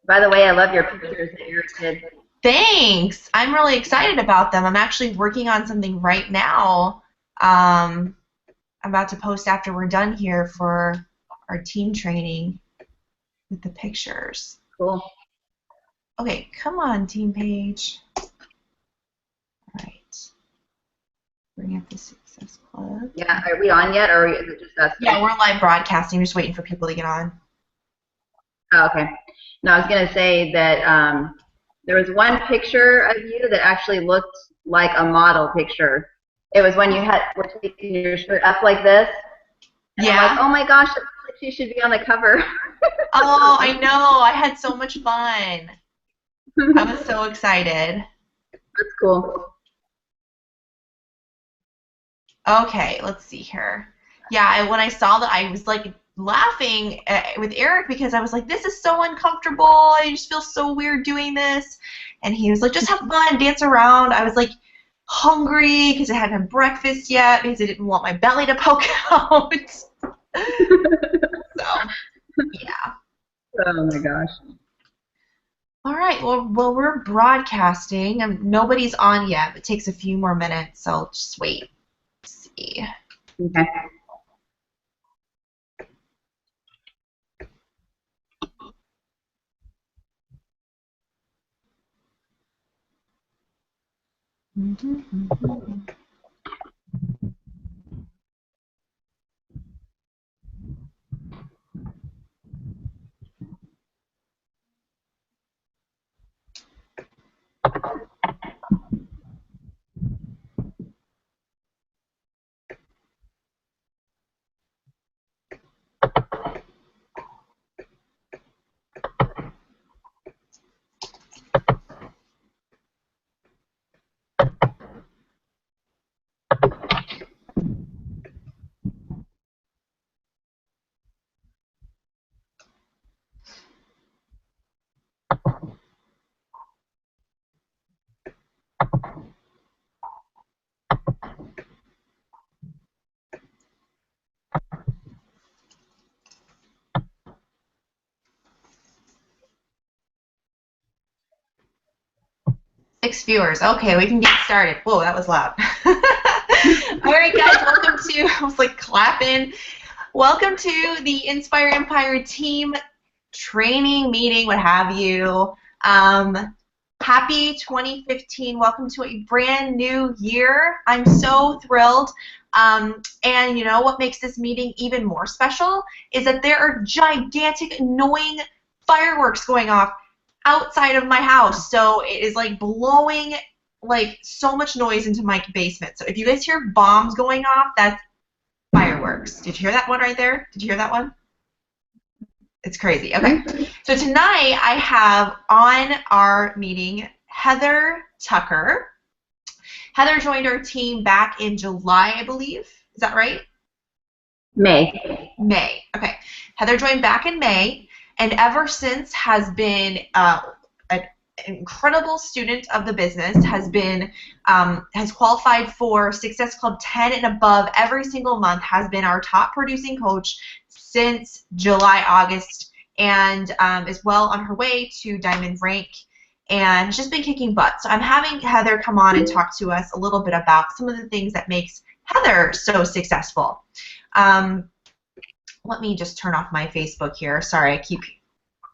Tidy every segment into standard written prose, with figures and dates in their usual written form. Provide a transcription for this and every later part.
By the way, I love your pictures that Eric did. Thanks. I'm really excited about them. I'm actually working on something right now. I'm about to post after we're done here for our team training with the pictures. Cool. Okay, come on, team page. All right. Bring up the Success Club. Yeah, are we on yet, or is it just us? Yeah, we're live broadcasting. We're just waiting for people to get on. Oh, okay. No, I was going to say that there was one picture of you that actually looked like a model picture. It was when you were taking your shirt up like this. And Yeah. I'm like, oh my gosh, it looks like she should be on the cover. Oh, I know. I had so much fun. I was so excited. That's cool. Okay, let's see here. Yeah, when I saw that, I was like laughing with Eric because I was like, this is so uncomfortable. I just feel so weird doing this. And he was like, just have fun, dance around. I was like hungry because I hadn't had breakfast yet because I didn't want my belly to poke out. So, yeah. Oh my gosh. All right, well we're broadcasting. Nobody's on yet. It takes a few more minutes, so I'll just wait. Let's see. Okay. Six viewers. Okay, we can get started. Whoa, that was loud. All right, guys, welcome to, I was like clapping. Welcome to the Inspire Empire team training meeting, what have you. Happy 2015. Welcome to a brand new year. I'm so thrilled. And you know what makes this meeting even more special is that there are gigantic, annoying fireworks going off outside of my house. So it is like blowing like so much noise into my basement. So if you guys hear bombs going off, that's fireworks. Did you hear that one right there? Did you hear that one? It's crazy. Okay. So tonight I have on our meeting Heather Tucker. Heather joined our team back in July, I believe. Is that right? May. May. Okay. Heather joined back in May, and ever since has been an incredible student of the business, has qualified for Success Club 10 and above every single month, has been our top producing coach since July, August, and is well on her way to Diamond Rank, and has just been kicking butt. So I'm having Heather come on and talk to us a little bit about some of the things that makes Heather so successful. Let me just turn off my Facebook here. Sorry, I keep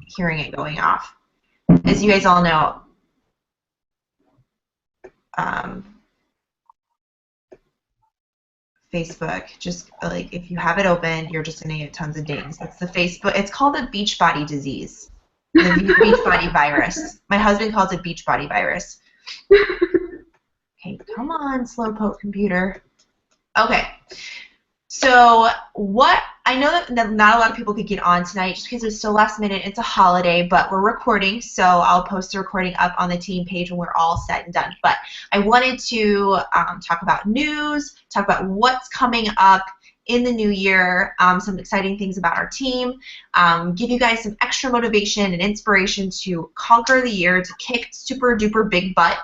hearing it going off. As you guys all know, Facebook, just like if you have it open, you're just going to get tons of dings. That's the Facebook. It's called the Beachbody disease, the Beachbody virus. My husband calls it Beachbody virus. Okay, come on, slowpoke computer. Okay. So I know that not a lot of people could get on tonight just because it's still last minute. It's a holiday, but we're recording, so I'll post the recording up on the team page when we're all set and done. But I wanted to talk about news, talk about what's coming up in the new year, some exciting things about our team, give you guys some extra motivation and inspiration to conquer the year, to kick super duper big butt,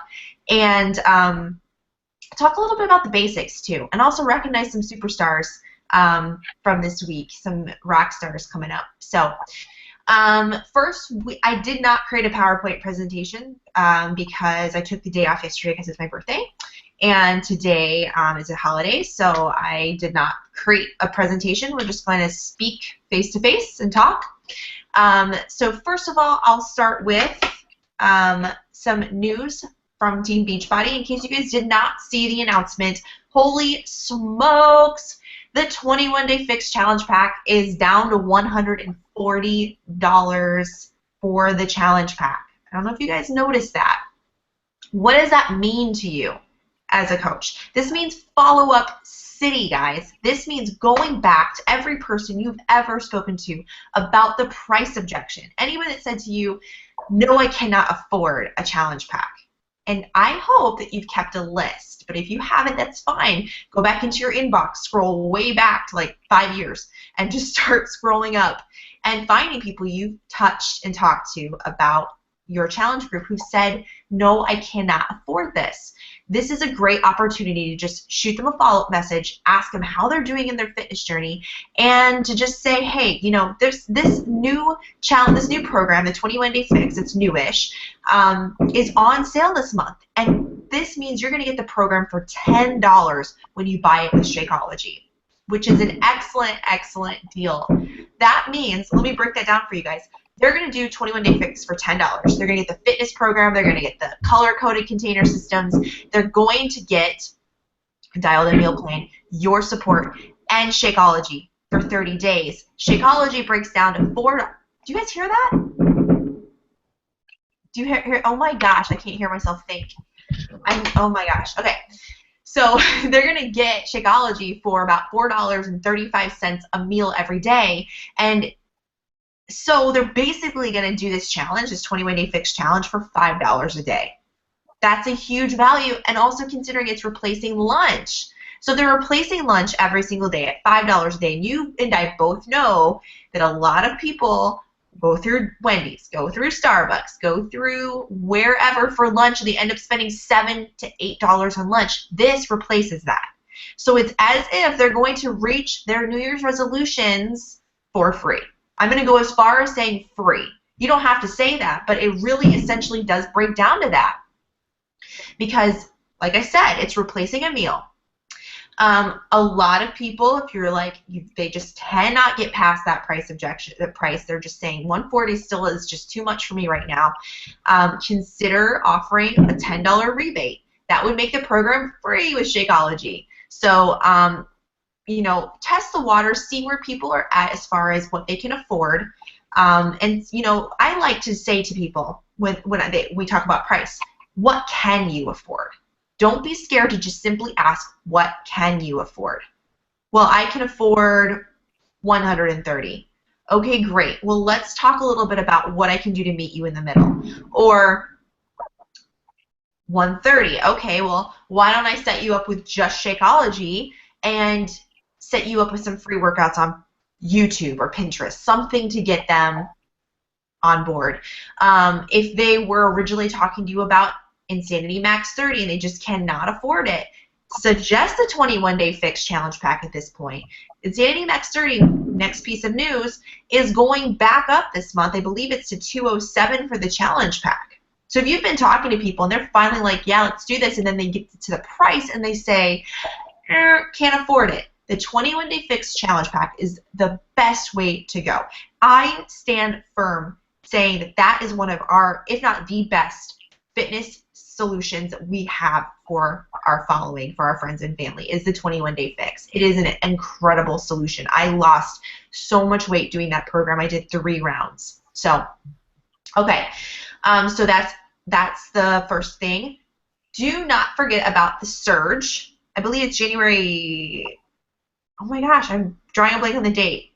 and talk a little bit about the basics too, and also recognize some superstars from this week, some rock stars coming up. So first, I did not create a PowerPoint presentation because I took the day off yesterday because it's my birthday. And today is a holiday, so I did not create a presentation. We're just going to speak face-to-face and talk. So first of all, I'll start with some news from Team Beachbody. In case you guys did not see the announcement, holy smokes! The 21-Day Fix Challenge Pack is down to $140 for the challenge pack. I don't know if you guys noticed that. What does that mean to you as a coach? This means follow-up city, guys. This means going back to every person you've ever spoken to about the price objection. Anyone that said to you, no, I cannot afford a challenge pack. And I hope that you've kept a list. But if you haven't, that's fine. Go back into your inbox, scroll way back to like 5 years, and just start scrolling up and finding people you've touched and talked to about your challenge group who said, no, I cannot afford this. This is a great opportunity to just shoot them a follow-up message, ask them how they're doing in their fitness journey, and to just say, hey, you know, there's this new challenge, this new program, the 21-Day Fix, it's newish, is on sale this month. And this means you're going to get the program for $10 when you buy it with Shakeology, which is an excellent, excellent deal. That means, let me break that down for you guys. They're going to do 21-Day Fix for $10. They're going to get the fitness program. They're going to get the color-coded container systems. They're going to get a dialed-in meal plan, your support, and Shakeology for 30 days. Shakeology breaks down to $4. Do you guys hear that? Do you hear? Oh my gosh, I can't hear myself think. Oh my gosh. Okay. So they're going to get Shakeology for about $4.35 a meal every day, and so they're basically going to do this challenge, this 21-Day Fix challenge, for $5 a day. That's a huge value, and also considering it's replacing lunch. So they're replacing lunch every single day at $5 a day. And you and I both know that a lot of people go through Wendy's, go through Starbucks, go through wherever for lunch, and they end up spending $7 to $8 on lunch. This replaces that. So it's as if they're going to reach their New Year's resolutions for free. I'm going to go as far as saying free. You don't have to say that, but it really essentially does break down to that. Because, like I said, it's replacing a meal. A lot of people, if you're like, they just cannot get past that price objection, the price. They're just saying $140 still is just too much for me right now. Consider offering a $10 rebate. That would make the program free with Shakeology. So, you know, test the waters, see where people are at as far as what they can afford. And, you know, I like to say to people when we talk about price, what can you afford? Don't be scared to just simply ask, what can you afford? Well, I can afford $130. Okay, great. Well, let's talk a little bit about what I can do to meet you in the middle. Or $130. Okay, well, why don't I set you up with just Shakeology and set you up with some free workouts on YouTube or Pinterest, something to get them on board. If they were originally talking to you about Insanity Max 30 and they just cannot afford it, suggest the 21-Day Fix Challenge Pack at this point. Insanity Max 30, next piece of news, is going back up this month. I believe it's to $207 for the challenge pack. So if you've been talking to people and they're finally like, yeah, let's do this, and then they get to the price and they say, can't afford it, the 21-Day Fix Challenge Pack is the best way to go. I stand firm saying that that is one of our, if not the best, fitness solutions that we have for our following, for our friends and family, is the 21-Day Fix. It is an incredible solution. I lost so much weight doing that program. I did 3 rounds. So, okay. So that's the first thing. Do not forget about the surge. I believe it's January. Oh my gosh, I'm drawing a blank on the date.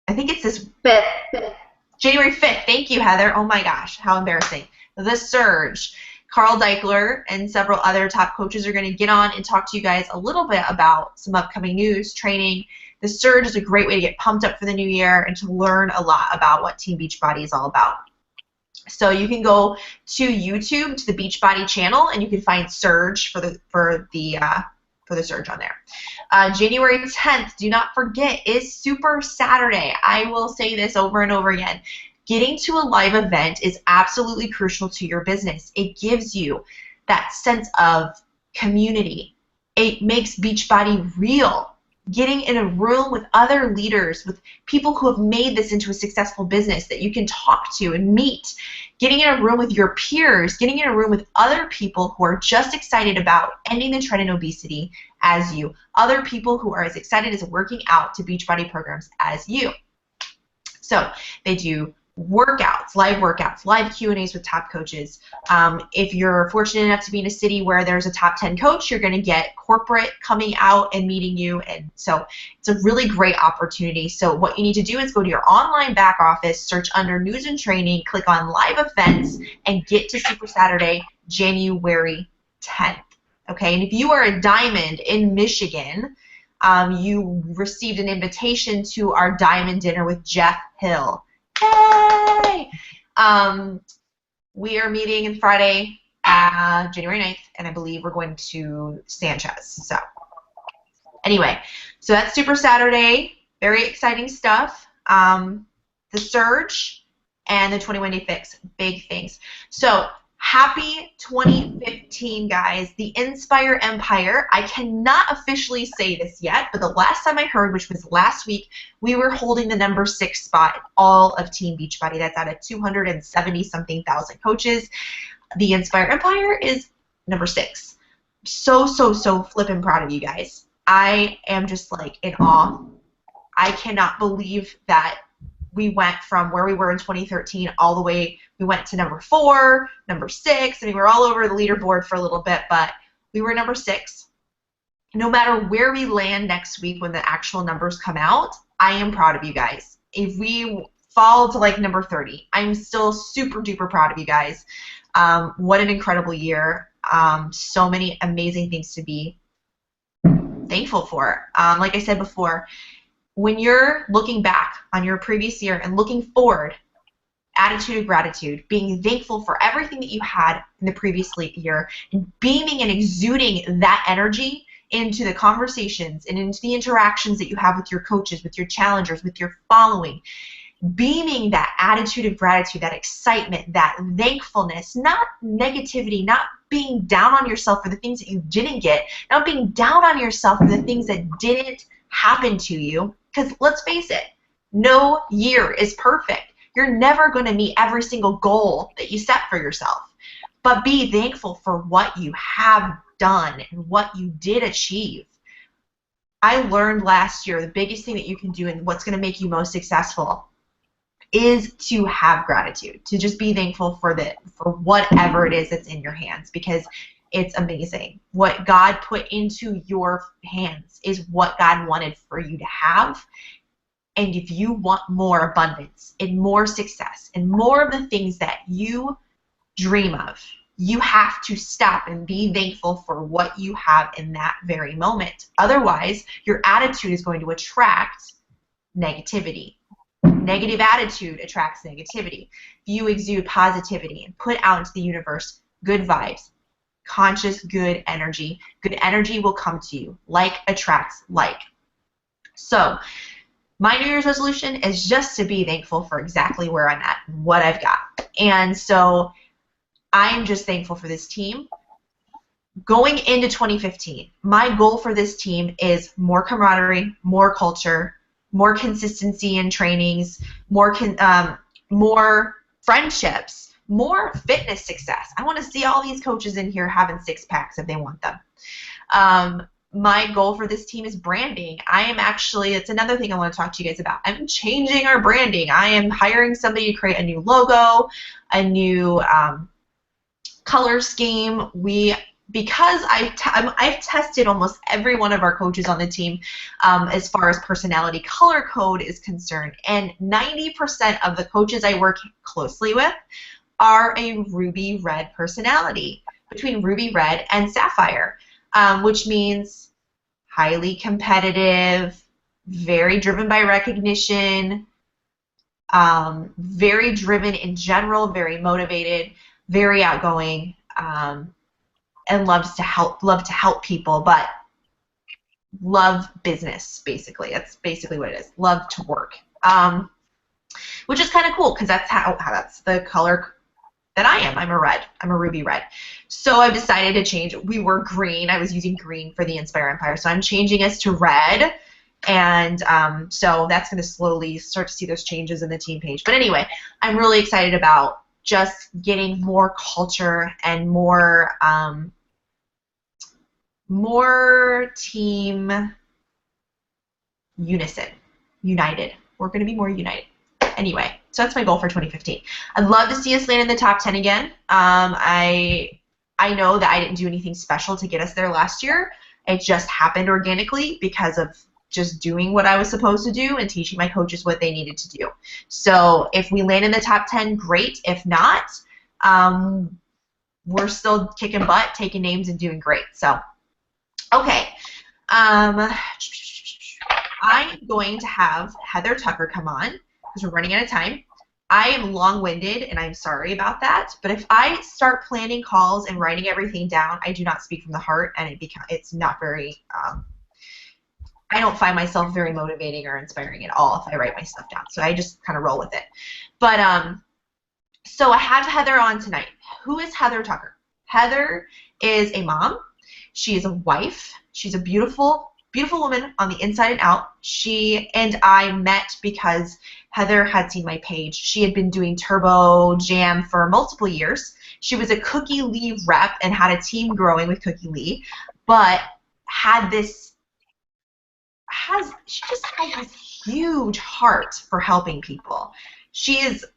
I think it's this 5th. January 5th. Thank you, Heather. Oh my gosh, how embarrassing. The surge. Carl Deichler and several other top coaches are going to get on and talk to you guys a little bit about some upcoming news, training. The surge is a great way to get pumped up for the new year and to learn a lot about what Team Beachbody is all about. So you can go to YouTube, to the Beachbody channel, and you can find Surge for the for the surge on there. January 10th, do not forget, is Super Saturday. I will say this over and over again. Getting to a live event is absolutely crucial to your business. It gives you that sense of community. It makes Beachbody real. Getting in a room with other leaders, with people who have made this into a successful business that you can talk to and meet. Getting in a room with your peers, getting in a room with other people who are just excited about ending the trend in obesity as you. Other people who are as excited as working out to Beachbody programs as you. So they do workouts, live Q&As with top coaches. If you're fortunate enough to be in a city where there's a top 10 coach, you're going to get corporate coming out and meeting you. And so it's a really great opportunity. So what you need to do is go to your online back office, search under news and training, click on live events, and get to Super Saturday, January 10th. Okay, and if you are a diamond in Michigan, you received an invitation to our Diamond Dinner with Jeff Hill. Yay! We are meeting on Friday, January 9th, and I believe we're going to Sanchez. So anyway, so that's Super Saturday. Very exciting stuff. The Surge and the 21-Day Fix. Big things. So happy 2015, guys. The Inspire Empire. I cannot officially say this yet, but the last time I heard, which was last week, we were holding the number 6 spot in all of Team Beachbody. That's out of 270-something thousand coaches. The Inspire Empire is number 6. So flippin' proud of you guys. I am just like in awe. I cannot believe that we went from where we were in 2013 all the way, we went to number 4, number 6. I mean, we were all over the leaderboard for a little bit, but we were number 6. No matter where we land next week when the actual numbers come out, I am proud of you guys. If we fall to like number 30, I'm still super duper proud of you guys. What an incredible year. So many amazing things to be thankful for. Like I said before, when you're looking back on your previous year and looking forward, attitude of gratitude, being thankful for everything that you had in the previous year, and beaming and exuding that energy into the conversations and into the interactions that you have with your coaches, with your challengers, with your following, beaming that attitude of gratitude, that excitement, that thankfulness, not negativity, not being down on yourself for the things that you didn't get, not being down on yourself for the things that didn't happen to you. Because let's face it, no year is perfect. You're never going to meet every single goal that you set for yourself. But be thankful for what you have done and what you did achieve. I learned last year the biggest thing that you can do and what's going to make you most successful is to have gratitude, to just be thankful for whatever it is that's in your hands, because it's amazing. What God put into your hands is what God wanted for you to have. And if you want more abundance and more success and more of the things that you dream of, you have to stop and be thankful for what you have in that very moment. Otherwise, your attitude is going to attract negativity. Negative attitude attracts negativity. If you exude positivity and put out into the universe good vibes, conscious good energy will come to you. Like attracts like. So my New Year's resolution is just to be thankful for exactly where I'm at, what I've got. And so I'm just thankful for this team. Going into 2015, my goal for this team is more camaraderie, more culture, more consistency in trainings, more friendships, more fitness success. I want to see all these coaches in here having 6-packs if they want them. My goal for this team is branding. It's another thing I want to talk to you guys about. I'm changing our branding. I am hiring somebody to create a new logo, a new color scheme. Because I've tested almost every one of our coaches on the team as far as personality color code is concerned, and 90% of the coaches I work closely with are a ruby red personality, between ruby red and sapphire, which means highly competitive, very driven by recognition, very driven in general, very motivated, very outgoing, and love to help people. But love business, basically. That's basically what it is. Love to work. Which is kind of cool because that's the color that I am. I'm a red. I'm a ruby red. So I've decided to change. We were green. I was using green for the Inspire Empire. So I'm changing us to red. And so that's going to slowly start to see those changes in the team page. But anyway, I'm really excited about just getting more culture and more team united. We're going to be more united. Anyway, so that's my goal for 2015. I'd love to see us land in the top 10 again. I know that I didn't do anything special to get us there last year. It just happened organically because of just doing what I was supposed to do and teaching my coaches what they needed to do. So if we land in the top 10, great. If not, we're still kicking butt, taking names, and doing great. So, okay. I'm going to have Heather Tucker come on because we're running out of time. I am long-winded, and I'm sorry about that. But if I start planning calls and writing everything down, I do not speak from the heart, and it's not very. I don't find myself very motivating or inspiring at all if I write my stuff down. So I just kind of roll with it. But so I have Heather on tonight. Who is Heather Tucker? Heather is a mom. She is a wife. She's a beautiful, beautiful woman on the inside and out. She and I met because Heather had seen my page. She had been doing Turbo Jam for multiple years. She was a Cookie Lee rep and had a team growing with Cookie Lee, but she just has this huge heart for helping people.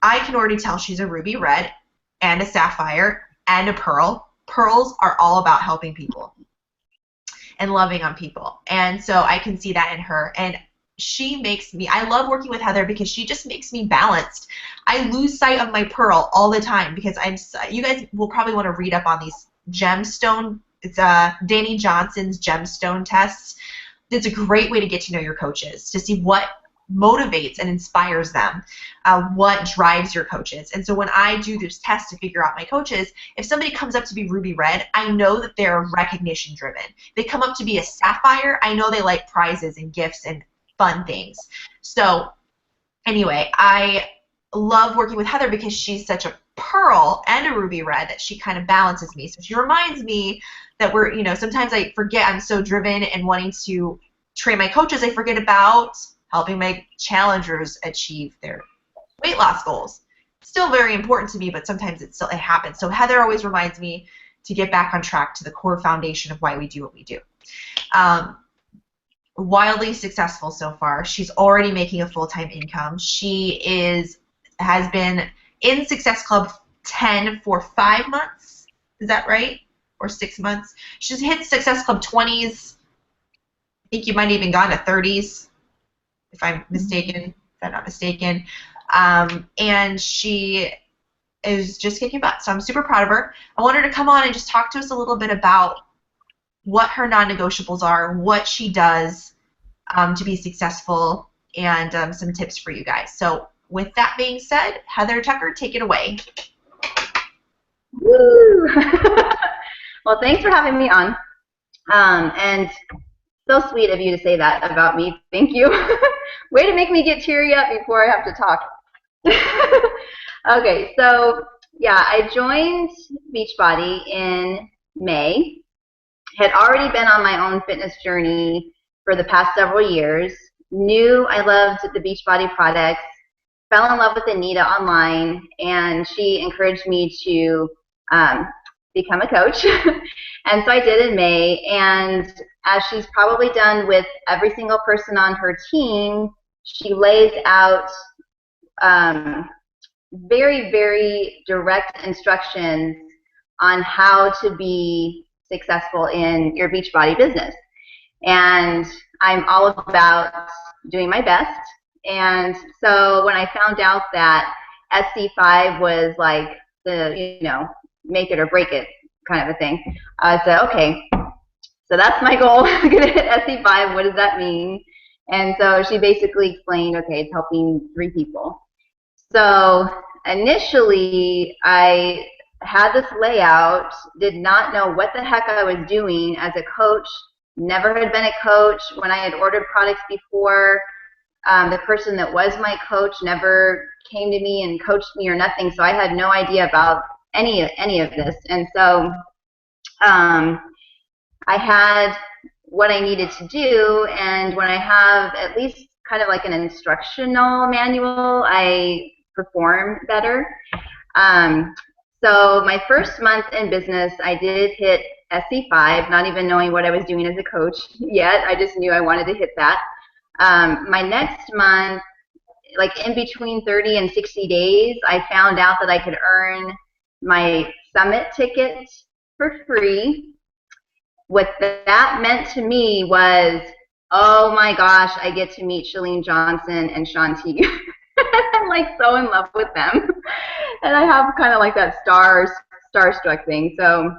I can already tell she's a ruby red and a sapphire and a pearl. Pearls are all about helping people and loving on people. And so I can see that in her. And I love working with Heather because she just makes me balanced. I lose sight of my pearl all the time because you guys will probably want to read up on these gemstone. It's Danny Johnson's Gemstone Tests. It's a great way to get to know your coaches, to see what motivates and inspires them, what drives your coaches. And so when I do this test to figure out my coaches, if somebody comes up to be ruby red, I know that they're recognition driven. They come up to be a sapphire, I know they like prizes and gifts and fun things. So anyway, I love working with Heather because she's such a pearl and a ruby red that she kind of balances me. So she reminds me that sometimes I forget I'm so driven and wanting to train my coaches, I forget about helping my challengers achieve their weight loss goals. Still very important to me, but sometimes it happens. So Heather always reminds me to get back on track to the core foundation of why we do what we do. Wildly successful so far. She's already making a full-time income. She has been in Success Club 10 for 5 months. Is that right? Or 6 months? She's hit Success Club 20s. I think you might have even gone to 30s, if I'm not mistaken. And she is just kicking butt. So I'm super proud of her. I want her to come on and just talk to us a little bit about what her non-negotiables are, what she does to be successful, and some tips for you guys. So with that being said, Heather Tucker, take it away. Woo! Well, thanks for having me on. And so sweet of you to say that about me. Thank you. Way to make me get teary up before I have to talk. Okay, so yeah, I joined Beachbody in May. Had already been on my own fitness journey for the past several years. Knew I loved the Beachbody products. Fell in love with Anita online, and she encouraged me to become a coach. And so I did in May, and as she's probably done with every single person on her team, she lays out very, very direct instructions on how to be successful in your Beachbody business. And I'm all about doing my best. And so when I found out that SC5 was like the, make it or break it kind of a thing, I said, okay, so that's my goal. I'm going to hit SC5. What does that mean? And so she basically explained, okay, it's helping 3 people. So initially, I had this layout, did not know what the heck I was doing as a coach never had been a coach. When I had ordered products before, the person that was my coach never came to me and coached me or nothing, so I had no idea about any of this. And so I had what I needed to do, and when I have at least kind of like an instructional manual, I perform better. So my first month in business, I did hit SC5, not even knowing what I was doing as a coach yet. I just knew I wanted to hit that. My next month, like in between 30 and 60 days, I found out that I could earn my summit ticket for free. What that meant to me was, oh my gosh, I get to meet Chalene Johnson and Shanti. I'm like so in love with them. And I have kind of like that starstruck thing. So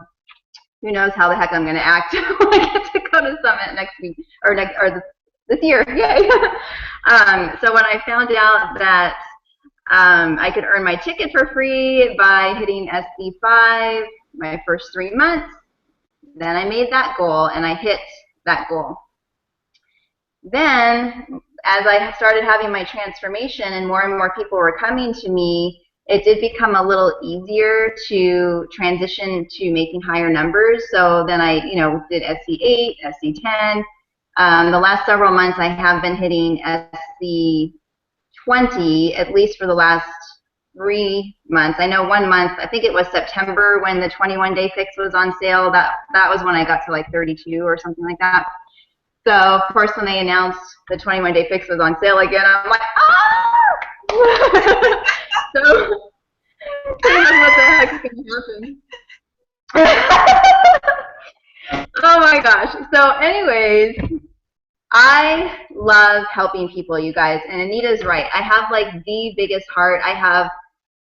who knows how the heck I'm going to act when I get to go to Summit next week or this year. Yay. So when I found out that I could earn my ticket for free by hitting SC5 my first 3 months, then I made that goal and I hit that goal. Then as I started having my transformation and more people were coming to me, it did become a little easier to transition to making higher numbers. So then I, did SC8, SC10. The last several months I have been hitting SC20, at least for the last 3 months. I know 1 month, I think it was September when the 21-day fix was on sale. That was when I got to like 32 or something like that. So of course when they announced the 21-day fix was on sale again, I'm like, ah! So what the heck is going to happen? Oh my gosh. So anyways, I love helping people, you guys, and Anita's right. I have like the biggest heart. I have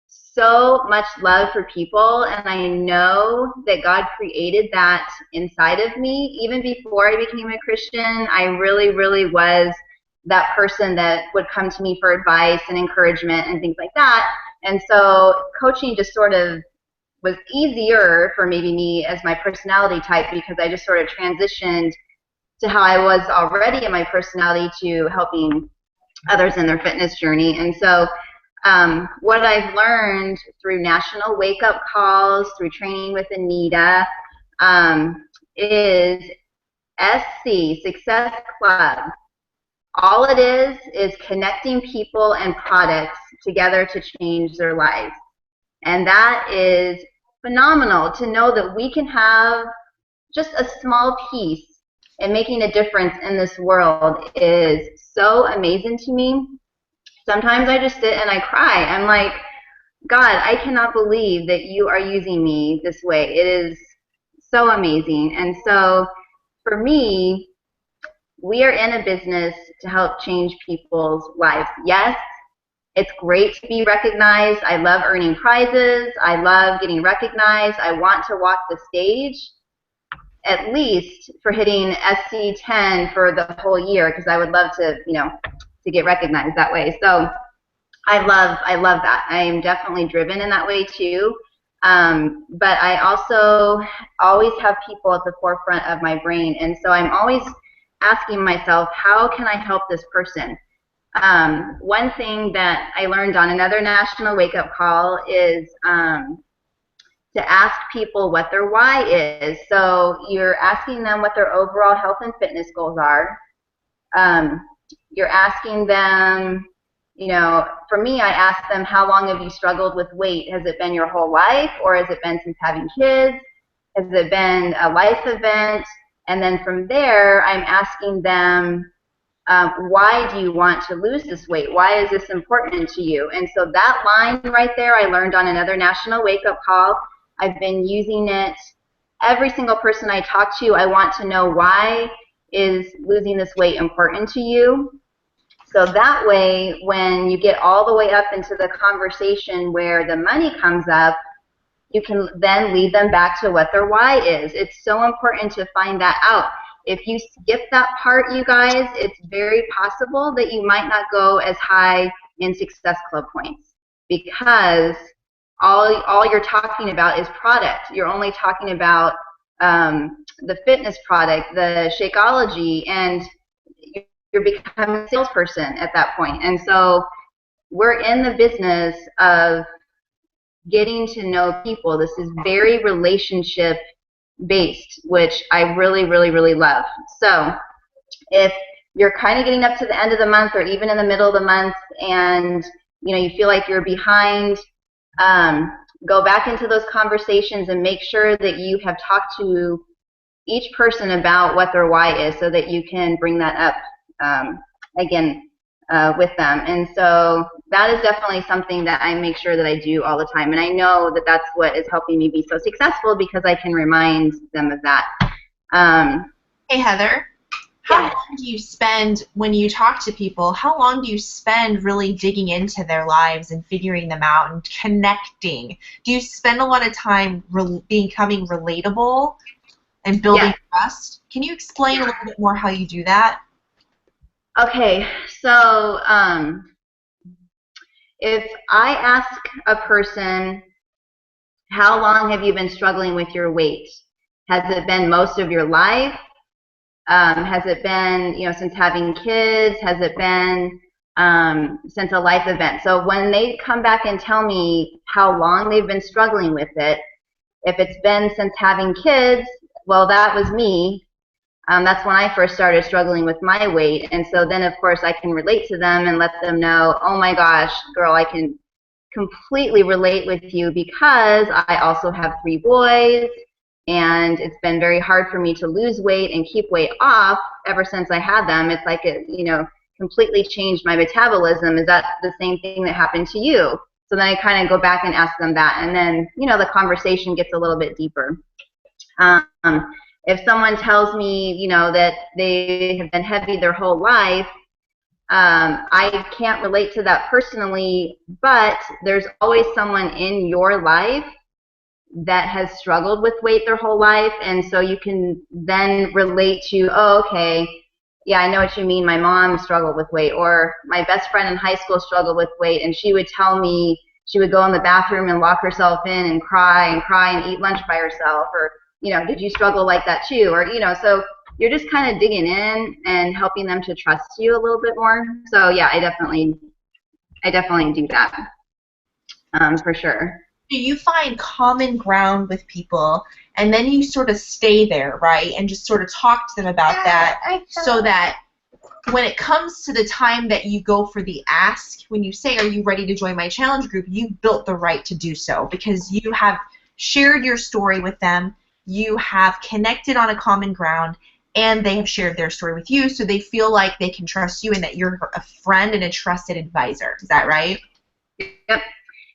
so much love for people, and I know that God created that inside of me. Even before I became a Christian, I really was that person that would come to me for advice and encouragement and things like that. And so coaching just sort of was easier for maybe me as my personality type, because I just sort of transitioned to how I was already in my personality to helping others in their fitness journey. And so what I've learned through national wake-up calls, through training with Anita, is SC, Success Club. All it is connecting people and products together to change their lives. And that is phenomenal, to know that we can have just a small piece in making a difference in this world is so amazing to me. Sometimes I just sit and I cry. I'm like, God, I cannot believe that you are using me this way. It is so amazing. And so for me, we are in a business to help change people's lives. Yes, it's great to be recognized. I love earning prizes. I love getting recognized. I want to walk the stage, at least for hitting SC10 for the whole year, because I would love to, to get recognized that way. So I love that. I am definitely driven in that way too. But I also always have people at the forefront of my brain. And so I'm always asking myself, how can I help this person? One thing that I learned on another national wake-up call is to ask people what their why is. So you're asking them what their overall health and fitness goals are. You're asking them, for me, I ask them, how long have you struggled with weight? Has it been your whole life, or has it been since having kids? Has it been a life event? And then from there, I'm asking them, why do you want to lose this weight? Why is this important to you? And so that line right there, I learned on another national wake-up call. I've been using it. Every single person I talk to, I want to know, why is losing this weight important to you? So that way, when you get all the way up into the conversation where the money comes up, you can then lead them back to what their why is. It's so important to find that out. If you skip that part, you guys, it's very possible that you might not go as high in Success Club points, because all you're talking about is product. You're only talking about the fitness product, the Shakeology, and you're becoming a salesperson at that point. And so we're in the business of getting to know people. This is very relationship based, which I really, really, really love. So if you're kind of getting up to the end of the month or even in the middle of the month and you feel like you're behind, go back into those conversations and make sure that you have talked to each person about what their why is so that you can bring that up again with them. And so that is definitely something that I make sure that I do all the time. And I know that that's what is helping me be so successful because I can remind them of that. Hey, Heather. How long do you spend when you talk to people? How long do you spend really digging into their lives and figuring them out and connecting? Do you spend a lot of time becoming relatable and building trust? Can you explain a little bit more how you do that? Okay, so if I ask a person, how long have you been struggling with your weight? Has it been most of your life? Has it been, since having kids? Has it been since a life event? So when they come back and tell me how long they've been struggling with it, if it's been since having kids, well, that was me. That's when I first started struggling with my weight. And so then, of course, I can relate to them and let them know, oh, my gosh, girl, I can completely relate with you because I also have 3 boys. And it's been very hard for me to lose weight and keep weight off ever since I had them. It's like it, completely changed my metabolism. Is that the same thing that happened to you? So then I kind of go back and ask them that. And then, the conversation gets a little bit deeper. If someone tells me, that they have been heavy their whole life, I can't relate to that personally, but there's always someone in your life that has struggled with weight their whole life, and so you can then relate to, oh, okay, yeah, I know what you mean. My mom struggled with weight, or my best friend in high school struggled with weight, and she would tell me she would go in the bathroom and lock herself in and cry and eat lunch by herself, or, did you struggle like that too? Or, so you're just kind of digging in and helping them to trust you a little bit more. So yeah, I definitely do that, for sure. Do you find common ground with people, and then you sort of stay there, right, and just sort of talk to them about that so that when it comes to the time that you go for the ask, when you say, are you ready to join my challenge group, you built the right to do so because you have shared your story with them, you have connected on a common ground, and they have shared their story with you, so they feel like they can trust you and that you're a friend and a trusted advisor. Is that right? Yep.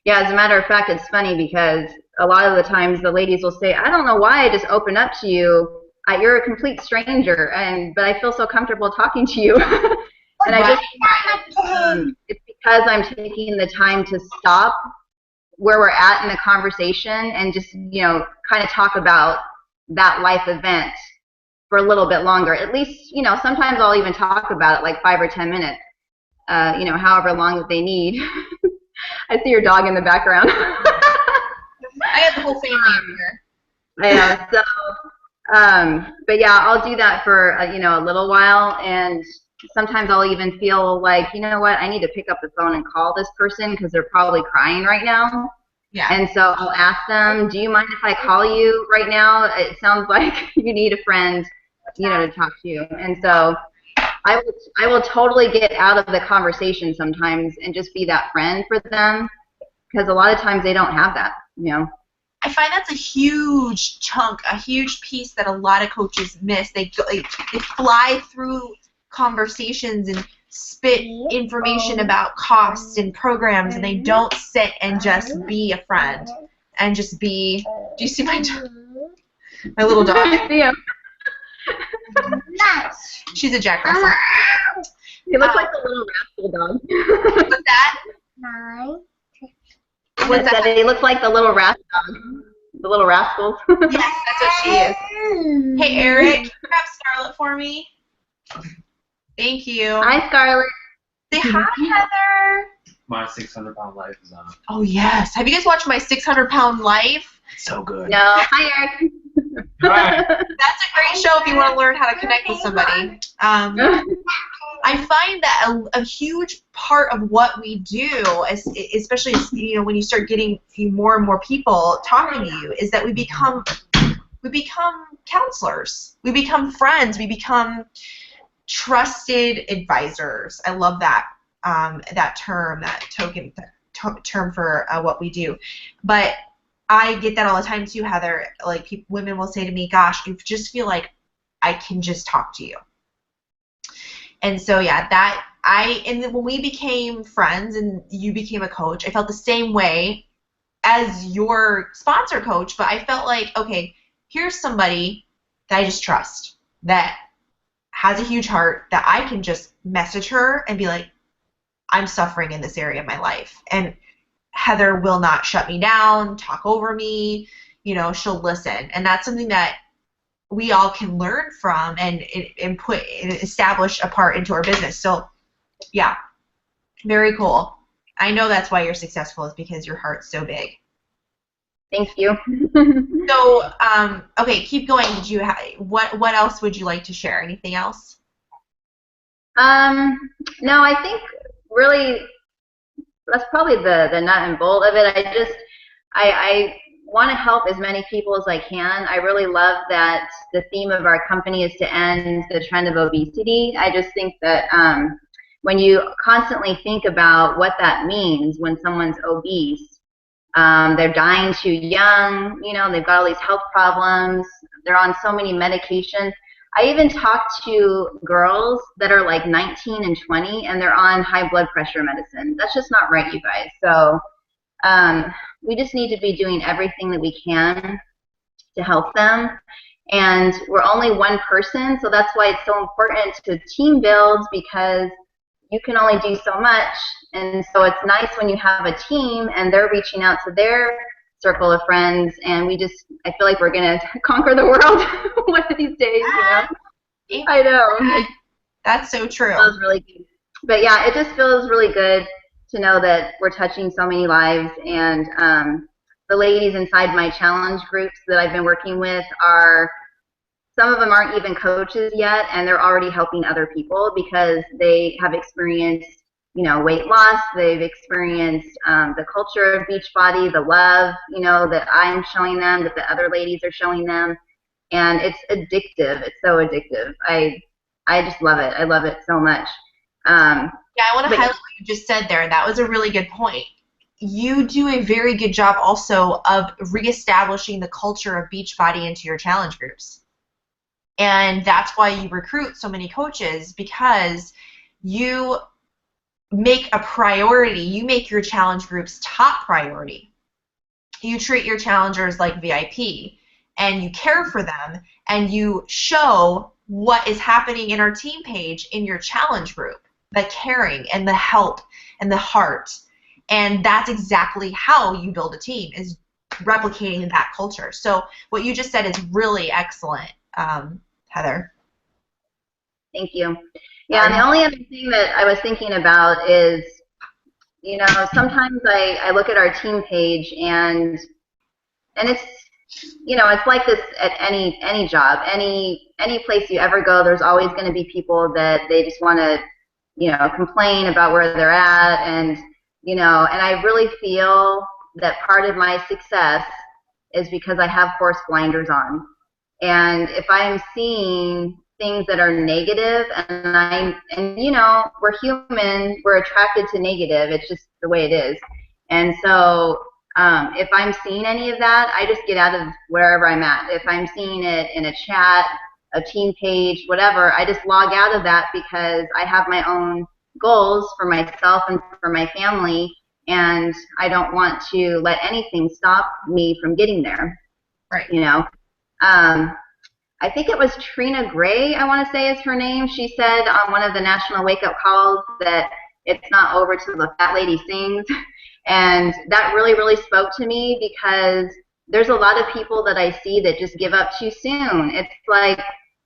Yeah, as a matter of fact, it's funny because a lot of the times the ladies will say, I don't know why I just opened up to you. You're a complete stranger, but I feel so comfortable talking to you. And I just it's because I'm taking the time to stop where we're at in the conversation and just, kind of talk about that life event for a little bit longer. At least, sometimes I'll even talk about it like 5 or 10 minutes, however long that they need. I see your dog in the background. I have the whole family over here. I know. So, but yeah, I'll do that for a little while, and sometimes I'll even feel like, you know what, I need to pick up the phone and call this person because they're probably crying right now. Yeah. And so I'll ask them, do you mind if I call you right now? It sounds like you need a friend, to talk to you. And so I will totally get out of the conversation sometimes and just be that friend for them because a lot of times they don't have that, I find that's a huge chunk, a huge piece that a lot of coaches miss. They fly through conversations and spit information about costs and programs, and they don't sit and just be a friend and just be. Do you see my little dog? I see him. She's a Jack Russell. He looks like the little rascal dog. What's that? What's that? He looks like the little rascal dog. The little rascals. Yes, that's what she is. Hey, Eric, can you grab Scarlett for me? Thank you. Hi, Scarlett. Say hi, Heather. My 600-pound life is on. Oh, yes. Have you guys watched My 600-Pound Life? So good. No. Hi, Eric. Right. That's a great show if you want to learn how to connect with somebody. I find that a huge part of what we do, especially when you start getting more and more people talking to you, is that we become counselors. We become friends. We become trusted advisors. I love that term, that term for what we do. But I get that all the time too, Heather. Like women will say to me, "Gosh, I just feel like I can just talk to you." And so yeah, and then when we became friends and you became a coach, I felt the same way as your sponsor coach, but I felt like, okay, here's somebody that I just trust, that has a huge heart, that I can just message her and be like, I'm suffering in this area of my life. And Heather will not shut me down, talk over me, she'll listen. And that's something that we all can learn from and establish a part into our business. So, yeah, very cool. I know that's why you're successful, is because your heart's so big. Thank you. So, okay, keep going. What else would you like to share? Anything else? No, I think really that's probably the nut and bolt of it. I want to help as many people as I can. I really love that the theme of our company is to end the trend of obesity. I just think that when you constantly think about what that means when someone's obese, they're dying too young, they've got all these health problems, they're on so many medications. I even talked to girls that are like 19 and 20 and they're on high blood pressure medicine. That's just not right, you guys. So we just need to be doing everything that we can to help them. And we're only one person, so that's why it's so important to team build, because you can only do so much. And so it's nice when you have a team and they're reaching out to their circle of friends, and I feel like we're going to conquer the world one of these days, I know. That's so true. It feels really good. But yeah, it just feels really good to know that we're touching so many lives. And the ladies inside my challenge groups that I've been working with some of them aren't even coaches yet, and they're already helping other people because they have experienced weight loss. They've experienced the culture of Beachbody, the love, that I'm showing them, that the other ladies are showing them. And it's addictive. It's so addictive. I just love it. I love it so much. Yeah, I want to highlight what you just said there. That was a really good point. You do a very good job also of reestablishing the culture of Beachbody into your challenge groups. And that's why you recruit so many coaches, because you make a priority. You make your challenge groups top priority. You treat your challengers like VIP, and you care for them, and you show what is happening in our team page in your challenge group, the caring and the help and the heart. And that's exactly how you build a team, is replicating that culture. So what you just said is really excellent, Heather. Thank you. Yeah, and the only other thing that I was thinking about is, sometimes I look at our team page and it's, it's like this at any job, any place you ever go. There's always going to be people that they just want to, complain about where they're at, and and I really feel that part of my success is because I have horse blinders on. And if I'm seeing things that are negative, and we're human, we're attracted to negative. It's just the way it is. And so if I'm seeing any of that, I just get out of wherever I'm at. If I'm seeing it in a chat, a team page, whatever, I just log out of that, because I have my own goals for myself and for my family, and I don't want to let anything stop me from getting there. Right. I think it was Trina Gray, I want to say is her name. She said on one of the national wake-up calls that it's not over till the fat lady sings. And that really, really spoke to me, because there's a lot of people that I see that just give up too soon. It's like,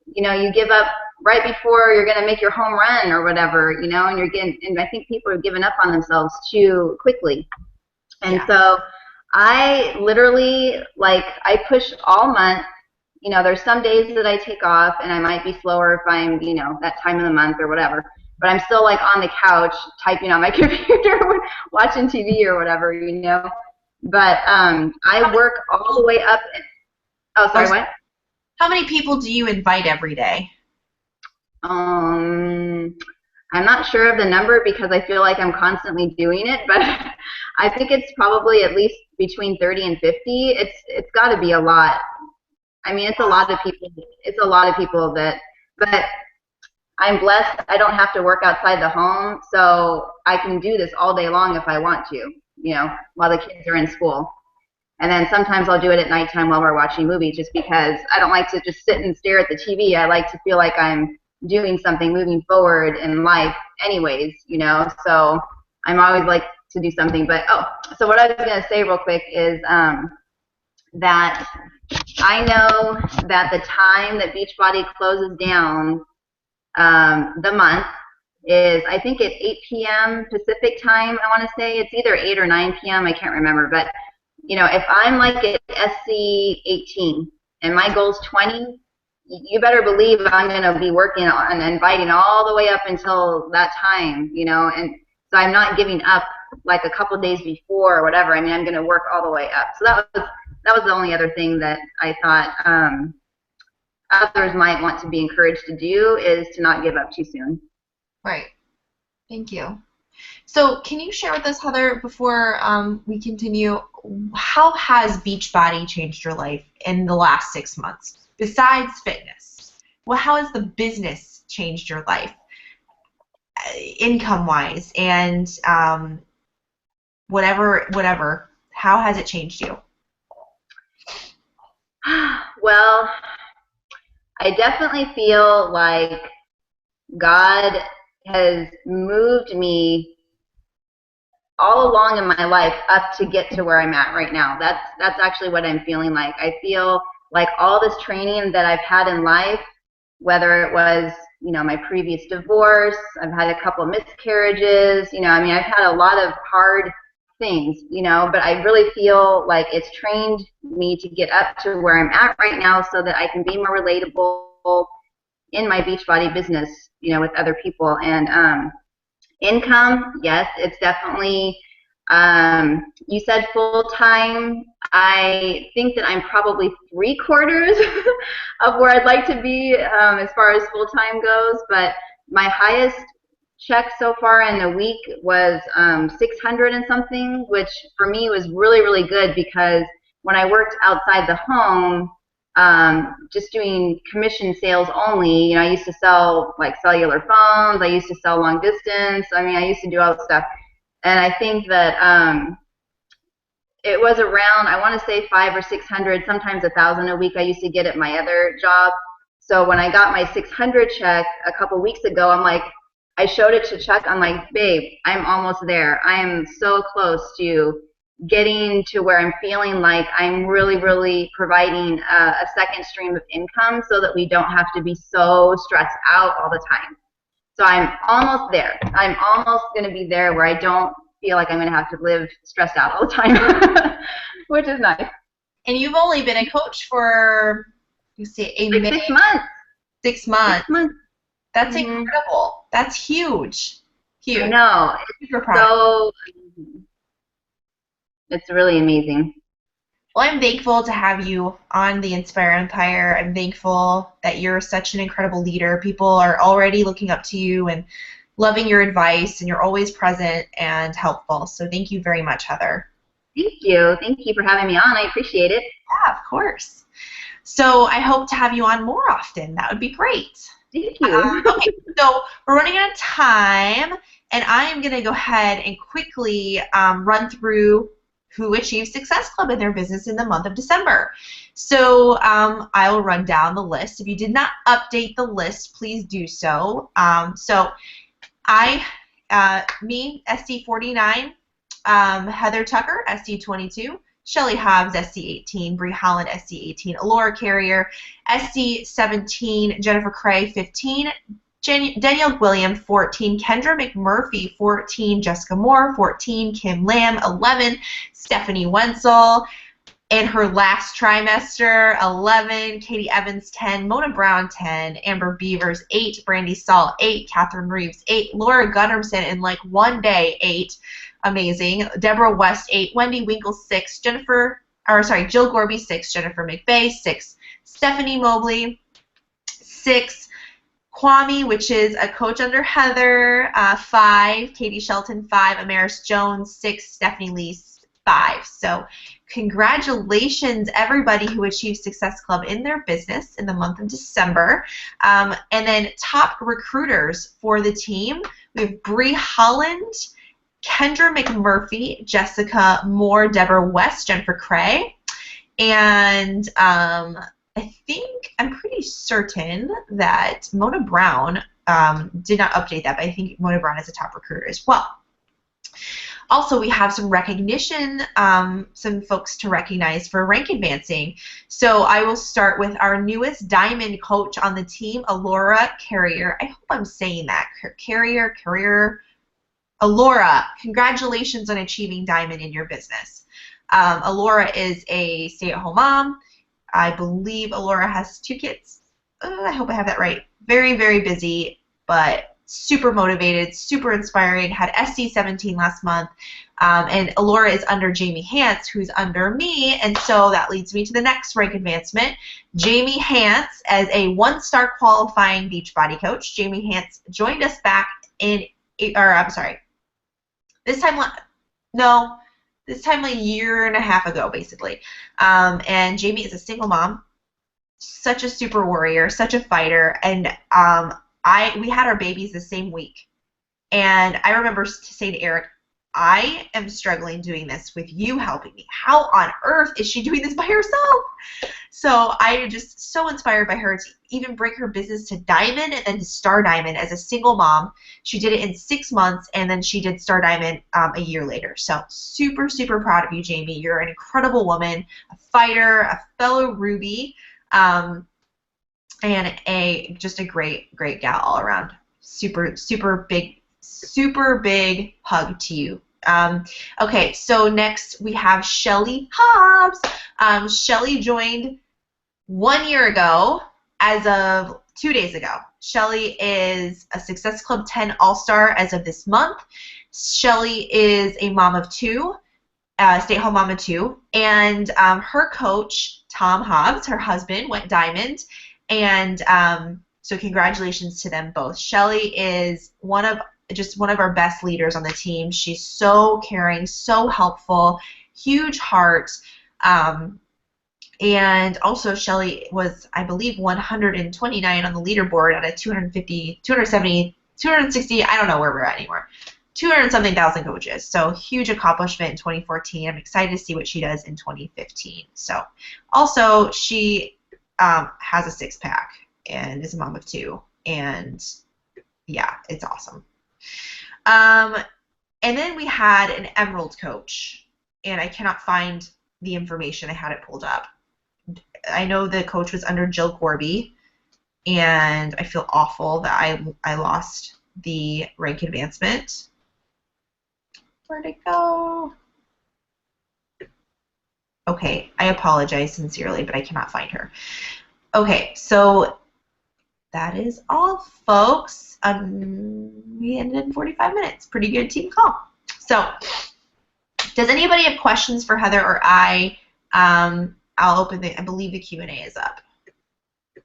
you give up right before you're going to make your home run or whatever, and I think people are giving up on themselves too quickly. And so I literally, I push all month, you know, there's some days that I take off and I might be slower if I'm, you know, that time of the month or whatever. But I'm still like on the couch typing on my computer, watching TV or whatever, you know. But I work all the way up. Oh, sorry, what? How many people do you invite every day? I'm not sure of the number because I feel like I'm constantly doing it, but I think it's probably at least between 30 and 50. It's got to be a lot. I mean, it's a lot of people. It's a lot of people that, but I'm blessed. I don't have to work outside the home, so I can do this all day long if I want to, you know, while the kids are in school. And then sometimes I'll do it at nighttime while we're watching movies just because I don't like to just sit and stare at the TV. I like to feel like I'm doing something, moving forward in life anyways, you know, so I'm always like to do something. But, so what I was going to say real quick is that I know that the time that Beachbody closes down the month is, I think at 8 p.m. Pacific time, I want to say. It's either 8 or 9 p.m., I can't remember. But, you know, if I'm like at SC 18 and my goal's 20, you better believe I'm going to be working on inviting all the way up until that time, you know, and so I'm not giving up like a couple days before or whatever. I mean, I'm going to work all the way up. So that was the only other thing that I thought others might want to be encouraged to do, is to not give up too soon. Right. Thank you. So can you share with us, Heather, before we continue, how has Beachbody changed your life in the last 6 months? Besides fitness, well, how has the business changed your life, income-wise, and whatever? How has it changed you? Well, I definitely feel like God has moved me all along in my life up to get to where I'm at right now. That's actually what I'm feeling like. I feel like all this training that I've had in life, whether it was, you know, my previous divorce, I've had a couple of miscarriages, you know, I mean, I've had a lot of hard things, you know, but I really feel like it's trained me to get up to where I'm at right now so that I can be more relatable in my Beachbody business, you know, with other people. And income, yes, it's definitely, you said full-time. I think that I'm probably 3/4 of where I'd like to be as far as full-time goes, but my highest check so far in a week was 600 and something, which for me was really, really good because when I worked outside the home, just doing commission sales only, you know, I used to sell like cellular phones, I used to sell long distance, I mean, I used to do all this stuff. And I think that it was around, I want to say 500 or 600, sometimes 1,000 a week I used to get at my other job. So when I got my 600 check a couple weeks ago, I'm like, I showed it to Chuck, I'm like, babe, I'm almost there. I am so close to getting to where I'm feeling like I'm really, really providing a second stream of income so that we don't have to be so stressed out all the time. So I'm almost there. I'm almost going to be there where I don't feel like I'm going to have to live stressed out all the time, which is nice. And you've only been a coach for, you say, like 6 months. 6 months. 6 months. That's incredible. That's huge. Huge. I know. It's really amazing. Well, I'm thankful to have you on the Inspire Empire. I'm thankful that you're such an incredible leader. People are already looking up to you and loving your advice, and you're always present and helpful. So thank you very much, Heather. Thank you. Thank you for having me on. I appreciate it. Yeah, of course. So I hope to have you on more often. That would be great. Thank you. Okay, so we're running out of time, and I am going to go ahead and quickly run through who achieved Success Club in their business in the month of December. So I will run down the list. If you did not update the list, please do so. Me, SC49, Heather Tucker, SC22, Shelly Hobbs, SC18, Bree Holland, SC18, Alora Carrier, SC17, Jennifer Cray, 15, Danielle William, 14, Kendra McMurphy, 14, Jessica Moore, 14, Kim Lamb, 11, Stephanie Wenzel, in her last trimester, 11, Katie Evans, 10, Mona Brown, 10, Amber Beavers, 8, Brandy Saul, 8, Catherine Reeves, 8, Laura Gunderson in like one day, 8, amazing, Deborah West, 8, Wendy Winkle, 6, Jill Gorby, 6, Jennifer McVeigh, 6, Stephanie Mobley, 6, Kwame, which is a coach under Heather, 5, Katie Shelton, 5, Amaris Jones, 6, Stephanie Lee, 5. So congratulations, everybody who achieved Success Club in their business in the month of December. And then top recruiters for the team, we have Bree Holland, Kendra McMurphy, Jessica Moore, Deborah West, Jennifer Cray, and I'm pretty certain that Mona Brown did not update that, but I think Mona Brown is a top recruiter as well. Also, we have some recognition, some folks to recognize for rank advancing. So I will start with our newest diamond coach on the team, Alora Carrier. I hope I'm saying that. Carrier. Alora, congratulations on achieving diamond in your business. Alora is a stay-at-home mom. I believe Alora has 2 kids. I hope I have that right. Very, very busy, but super motivated, super inspiring, had SC17 last month, and Alora is under Jamie Hince, who's under me, and so that leads me to the next rank advancement. Jamie Hince, as a 1-star qualifying Beachbody coach. Jamie Hince joined us back in, this time a year and a half ago, basically, and Jamie is a single mom, such a super warrior, such a fighter, and we had our babies the same week, and I remember saying to Eric, I am struggling doing this with you helping me. How on earth is she doing this by herself? So I just so inspired by her to even bring her business to Diamond and then to Star Diamond as a single mom. She did it in 6 months, and then she did Star Diamond a year later. So super, super proud of you, Jamie. You're an incredible woman, a fighter, a fellow Ruby, and just a great, great gal all around. Super, super big hug to you. Okay, so next we have Shelly Hobbs. Shelly joined 1 year ago as of 2 days ago. Shelly is a Success Club 10 All-Star as of this month. Shelly is a mom of 2, stay-at-home mom of 2, and her coach, Tom Hobbs, her husband, went Diamond, and so congratulations to them both. Shelly is one of our best leaders on the team. She's so caring, so helpful, huge heart. And also Shelly was, I believe, 129 on the leaderboard out of 250, 270, 260, I don't know where we're at anymore. 200-something thousand coaches. So huge accomplishment in 2014. I'm excited to see what she does in 2015. So also she has a 6-pack and is a mom of 2. And yeah, it's awesome. And then we had an Emerald coach, and I cannot find the information. I had it pulled up. I know the coach was under Jill Gorby, and I feel awful that I lost the rank advancement. Where'd it go? Okay, I apologize sincerely, but I cannot find her. Okay, so that is all, folks. We ended in 45 minutes. Pretty good team call. So, does anybody have questions for Heather or I? I'll open I believe the Q&A is up. Let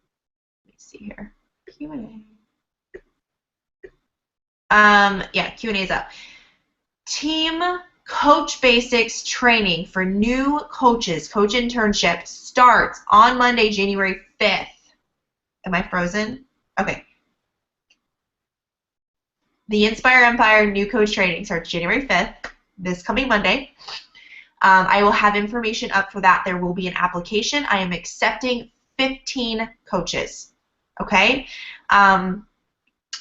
me see here. Q&A. Yeah, Q&A is up. Team Coach Basics training for new coaches, coach internship, starts on Monday, January 5th. Am I frozen? Okay. The Inspire Empire new coach training starts January 5th, this coming Monday. I will have information up for that. There will be an application. I am accepting 15 coaches. Okay?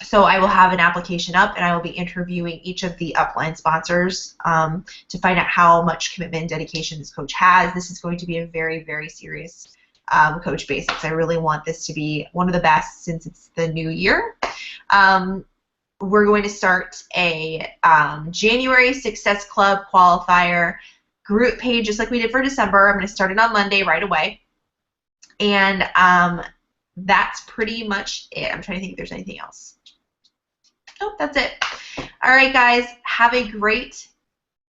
So I will have an application up, and I will be interviewing each of the upline sponsors to find out how much commitment and dedication this coach has. This is going to be a very, very serious Coach Basics. I really want this to be one of the best since it's the new year. We're going to start a January Success Club qualifier group page just like we did for December. I'm going to start it on Monday right away. And that's pretty much it. I'm trying to think if there's anything else. Nope, that's it. All right, guys, have a great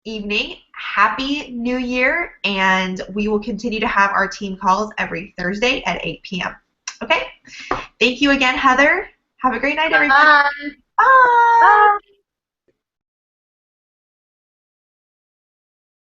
evening. Happy New Year, and we will continue to have our team calls every Thursday at 8 p.m. Okay? Thank you again, Heather. Have a great night, everybody. Bye. Bye. Bye.